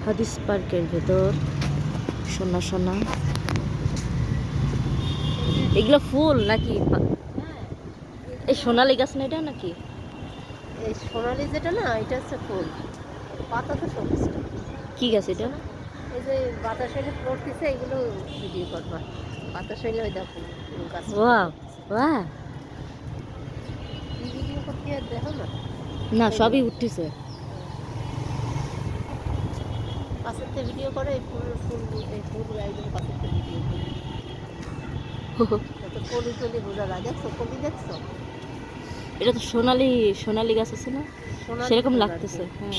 হাদিস পার্কের ভেতর সোনা সোনা এগুলো ফুল নাকি? এই সোনালি গাছ না এটা নাকি? এই সোনালি যেটা না এটা হচ্ছে ফুল, পাতা তো সবুজ। কি গাছ এটা? এই যে বাতাস হইলে পড়তেছে এগুলো ভিডিও করবা। বাতাস হইলে ওই দেখো গাছ। ওয়াও ওয়াও, ভিডিও করতে আর দেখো না, না সবই উঠতেছে। পাশেতে ভিডিও করে এই ফুল ফুল এই ফুল একদম পাশেতে ভিডিও করে। তো কলি টলি বোঝা যায়, দেখছো কলি দেখছো? এটা তো সোনালি সোনালি গাছ আছে না, সোনালি সেরকম ফুল আর কি। লাগতেছে। হ্যাঁ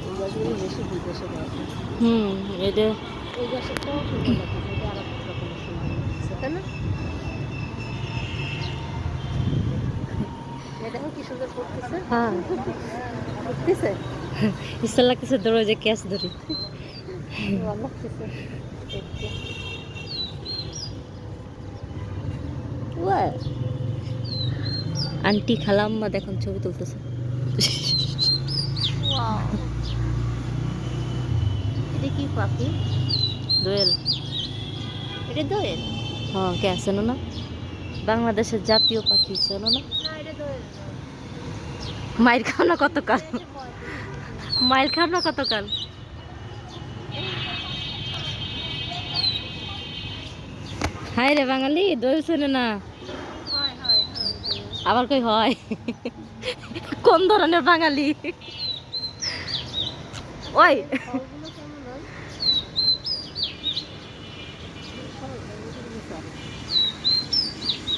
এই গাছগুলো বেশি বিদেশে দেওয়া হয়। এটা এই গাছটাও সুন্দর লাগতেছে, এটা আর এক রকমের সুন্দর লাগতেছে, তাই না? এটা দেখো কি সুন্দর ফুটতেছে। হ্যাঁ ফুটতেছে ইচ্ছা লাগতেছে ধরো যে ক্যাচ ধরি। ভালো লাগতেছে দেখতে। ওয়াও, আন্টি খালাম্মা দেখুন ছবি তুলতেছে। ওয়াও, এটা কি পাখি? দোয়েল। এটা দোয়েল? হ্যাঁ কে চেনো না? বাংলাদেশের জাতীয় পাখি চেনো না? না এটা দোয়েল না। মাইর খাও না কতকাল, মাইর খাও না কতকাল। হাই রে বাঙালি, দোয়েল চেনে না? হয় হয় হয় দোয়েল। আবার কই হয়? কোন ধরনের বাঙালি? ওই ফলগুলো কেমন হয়? ফল, এগুলো ফল।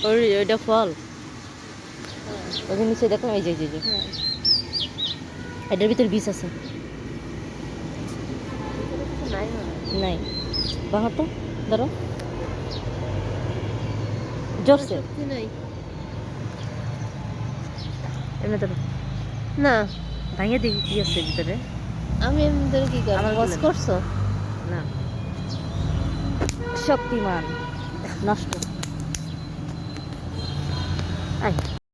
ওই ওইটা ফল, হ্যাঁ ওই নিচে দেখো এই যে এই যে এই যে। হ্যাঁ, এটার ভিতর বীজ আছে। ভিতরে কিছু নাই মনে হয়। নাই, বাঙা তো ধরো জোরছে, সত্যি নাই। এমনি ধরো না, ভাঙিয়ে দেখি কি আছে ভিতরে। আমি এমনি ধরে কি করবো? আমার ওয়াশ বলেন। করছো? না, শক্তিমান নষ্ট। আয়